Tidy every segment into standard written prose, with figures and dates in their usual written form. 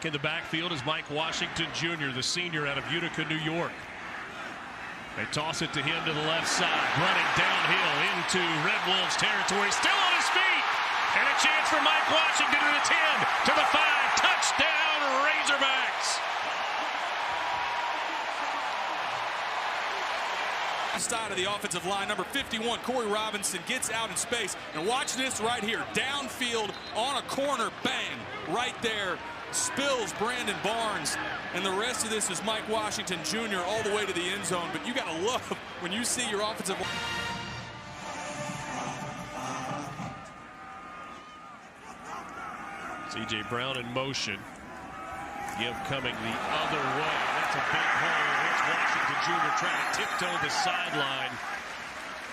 Back in the backfield is Mike Washington Jr., the senior out of Utica, New York. They toss it to him to the left side, running downhill into Red Wolves territory, still on his feet. And a chance for Mike Washington to the 10, to the 5, touchdown Razorbacks. Side of the offensive line, number 51, Corey Robinson gets out in space. And watch this right here, downfield on a corner, bang, right there. Spills Brandon Barnes, and the rest of this is Mike Washington Jr. all the way to the end zone. But you gotta love when you see your offensive line. C.J. Brown in motion. Give coming the other way. That's a big hole. It's Washington Jr. trying to tiptoe the sideline.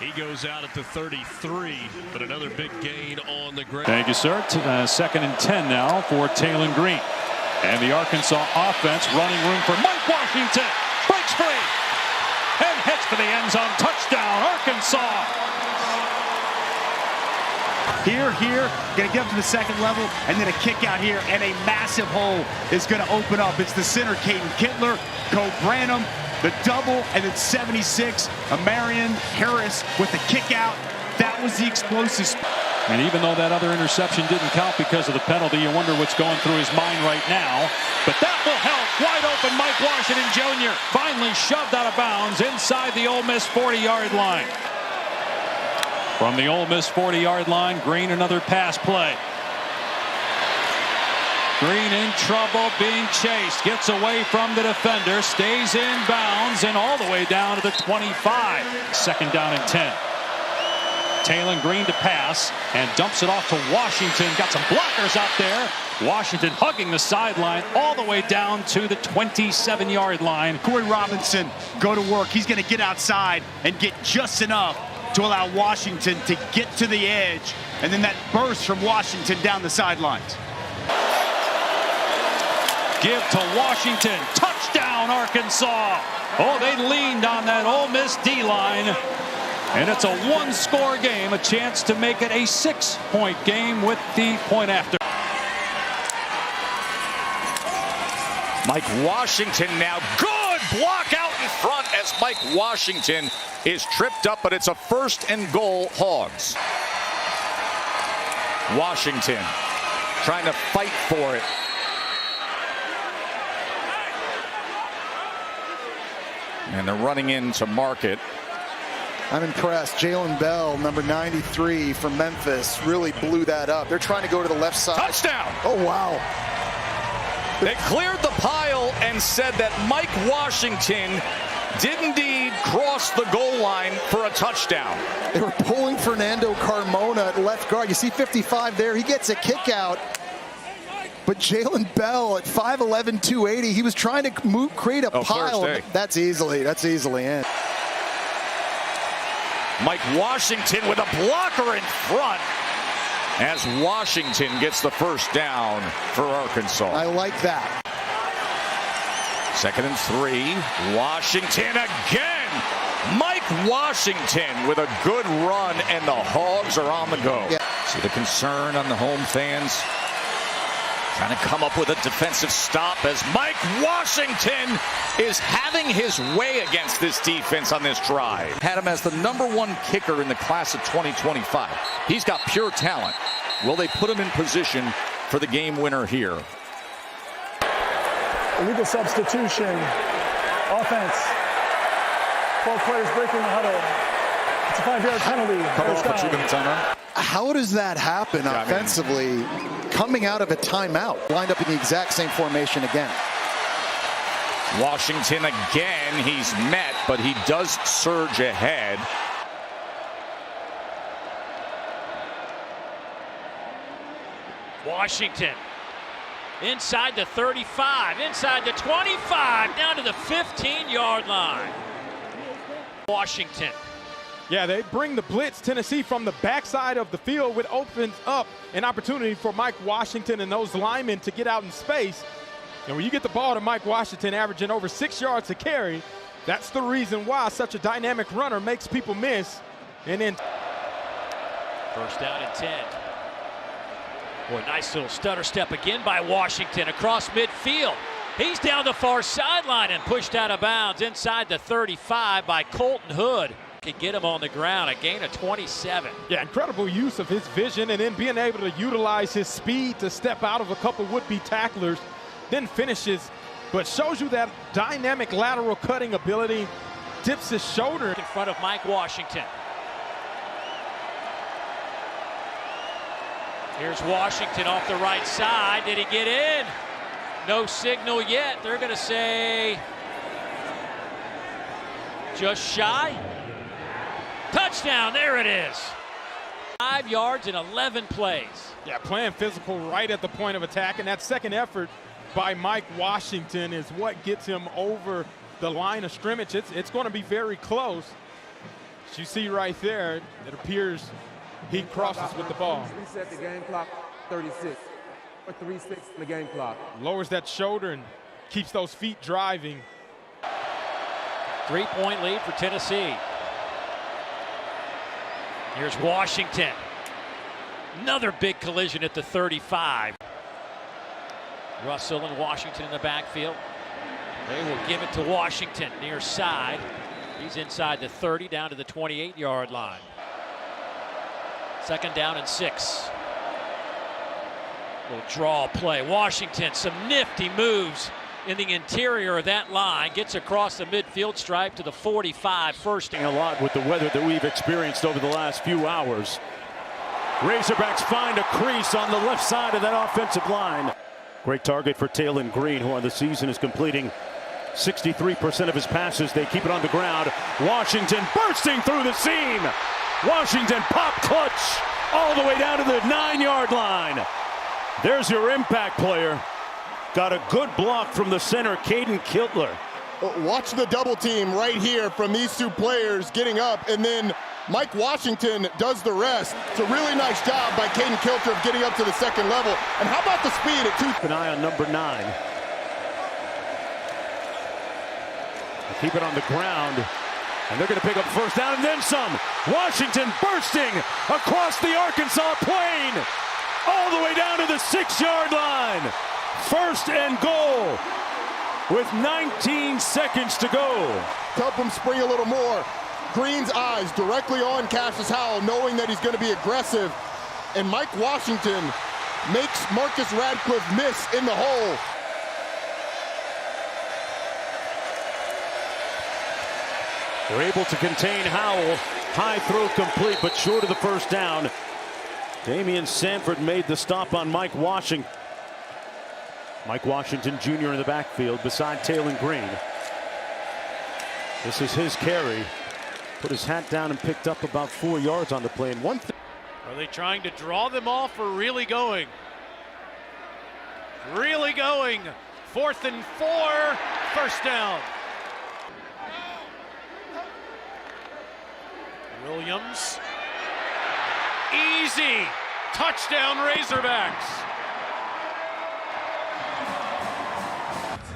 He goes out at the 33, but another big gain on the ground. Thank you, sir. 2nd and 10 now for Taylon Green. And the Arkansas offense running room for Mike Washington. Breaks free and hits for the end zone. Touchdown, Arkansas. Here, going to get up to the second level, and then a kick out here, and a massive hole is going to open up. It's the center, Caden Kittler, Cole Branham, the double, and then 76, Amarian Harris with the kick out. That was the explosive. And even though that other interception didn't count because of the penalty, you wonder what's going through his mind right now. But that will help. Wide open Mike Washington Jr. finally shoved out of bounds inside the Ole Miss 40-yard line. From the Ole Miss 40-yard line, Green another pass play. Green in trouble, being chased, gets away from the defender, stays in bounds, and all the way down to the 25. 2nd down and 10. Taylon Green to pass and dumps it off to Washington. Got some blockers out there. Washington hugging the sideline all the way down to the 27-yard line. Corey Robinson go to work. He's going to get outside and get just enough to allow Washington to get to the edge, and then that burst from Washington down the sidelines. Give to Washington. Touchdown, Arkansas. Oh, they leaned on that Ole Miss D-line. And it's a one-score game, a chance to make it a 6-point game with the point after. Mike Washington now. Good block out in front as Mike Washington is tripped up, but it's a 1st and goal, Hogs. Washington trying to fight for it. And they're running into Market. I'm impressed. Jalen Bell, number 93 from Memphis, really blew that up. They're trying to go to the left side. Touchdown! Oh, wow. They cleared the pile and said that Mike Washington did indeed cross the goal line for a touchdown. They were pulling Fernando Carmona at left guard. You see 55 there. He gets a kick out. But Jalen Bell at 5'11", 280, he was trying to create a pile. That's easily in. Mike Washington with a blocker in front as Washington gets the 1st down for Arkansas. I like that. 2nd and 3. Washington again. Mike Washington with a good run, and the Hogs are on the go. Yeah. See the concern on the home fans. Trying to come up with a defensive stop as Mike Washington is having his way against this defense on this drive. Had him as the #1 kicker in the class of 2025. He's got pure talent. Will they put him in position for the game winner here? Illegal substitution. Offense. 12 players breaking the huddle. It's a 5-yard penalty. How does that happen offensively? Coming out of a timeout, lined up in the exact same formation again. Washington again, he's met, but he does surge ahead. Washington inside the 35, inside the 25, down to the 15-yard line. Washington. Yeah, they bring the blitz, Tennessee, from the backside of the field, which opens up an opportunity for Mike Washington and those linemen to get out in space. And when you get the ball to Mike Washington averaging over 6 yards a carry, that's the reason why such a dynamic runner makes people miss. And then 1st down and 10. Boy, nice little stutter step again by Washington across midfield. He's down the far sideline and pushed out of bounds inside the 35 by Colton Hood. Can get him on the ground, a gain of 27. Yeah, incredible use of his vision and then being able to utilize his speed to step out of a couple would-be tacklers, then finishes, but shows you that dynamic lateral cutting ability, dips his shoulder. In front of Mike Washington. Here's Washington off the right side. Did he get in? No signal yet. They're going to say just shy. Touchdown, there it is. 5 yards in 11 plays. Yeah, playing physical right at the point of attack, and that second effort by Mike Washington is what gets him over the line of scrimmage. It's going to be very close. As you see right there, it appears he crosses with the ball. Reset the game clock, 36. Or 3-6 in the game clock. Lowers that shoulder and keeps those feet driving. 3-point lead for Tennessee. Here's Washington. Another big collision at the 35. Russell and Washington in the backfield. They will give it to Washington near side. He's inside the 30 down to the 28-yard line. 2nd down and 6. Little draw play. Washington, some nifty moves in the interior of that line. Gets across the midfield stripe to the 45. First a lot with the weather that we've experienced over the last few hours. Razorbacks find a crease on the left side of that offensive line. Great target for Taylor Green, who on the season is completing 63% of his passes. They keep it on the ground. Washington bursting through the seam. Washington pop clutch all the way down to the 9-yard line. There's your impact player. Got a good block from the center, Caden Kiltler. Watch the double team right here from these two players getting up, and then Mike Washington does the rest. It's a really nice job by Caden Kiltler of getting up to the second level. And how about the speed at 2? Keep an eye on number 9. They keep it on the ground, and they're going to pick up first down and then some. Washington bursting across the Arkansas plain, all the way down to the 6-yard line. 1st and goal with 19 seconds to go. Help him spring a little more. Green's eyes directly on Cassius Howell, knowing that he's going to be aggressive. And Mike Washington makes Marcus Radcliffe miss in the hole. They're able to contain Howell. High throw complete, but short of the first down. Damian Sanford made the stop on Mike Washington. Mike Washington Jr. in the backfield beside Taylor Green. This is his carry. Put his hat down and picked up about 4 yards on the play. And one thing. Are they trying to draw them off or really going? Really going. 4th and 4. First down. Williams. Easy. Touchdown Razorbacks.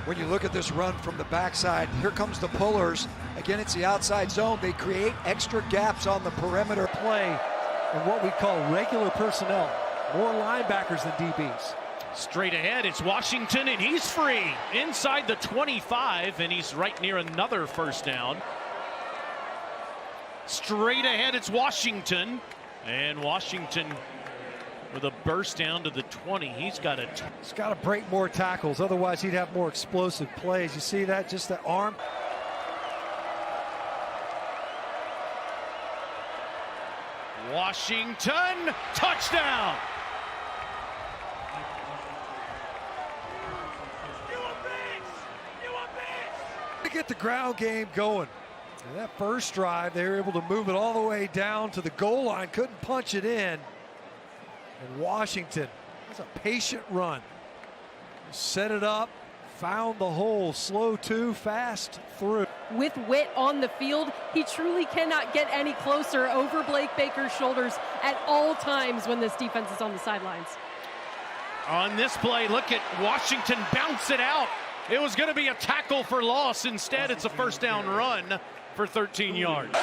When you look at this run from the backside, here comes the pullers. Again, it's the outside zone. They create extra gaps on the perimeter. Play and what we call regular personnel. More linebackers than DBs. Straight ahead, it's Washington, and he's free inside the 25, and he's right near another first down. Straight ahead, it's Washington, and Washington with a burst down to the 20. He's got to break more tackles, otherwise he'd have more explosive plays. You see that? Just the arm. Washington, touchdown! To get the ground game going. And that first drive, they were able to move it all the way down to the goal line, couldn't punch it in. And Washington, that's a patient run. Set it up, found the hole, slow to, fast through. With Witt on the field, he truly cannot get any closer over Blake Baker's shoulders at all times when this defense is on the sidelines. On this play, look at Washington bounce it out. It was going to be a tackle for loss. Instead, it's a first down run for 13 yards.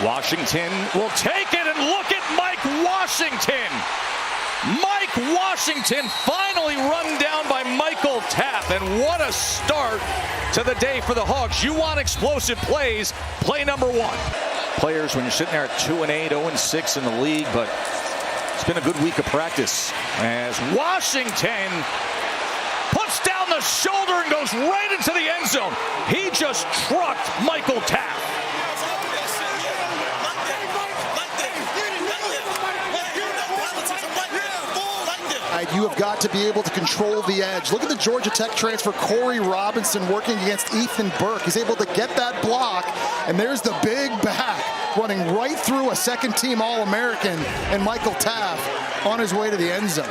Washington will take it, and look at Mike Washington. Mike Washington finally run down by Michael Tapp, and what a start to the day for the Hawks. You want explosive plays, play number one. Players, when you're sitting there at 2-8, 0-6 in the league, but it's been a good week of practice as Washington puts down the shoulder and goes right into the end zone. He just trucked Michael Tapp. You have got to be able to control the edge. Look at the Georgia Tech transfer, Corey Robinson, working against Ethan Burke. He's able to get that block, and there's the big back running right through a second-team All-American and Michael Tapp on his way to the end zone.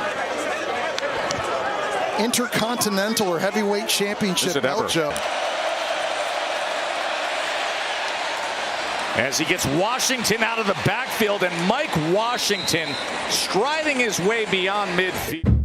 Intercontinental or heavyweight championship matchup. As he gets Washington out of the backfield, and Mike Washington striding his way beyond midfield.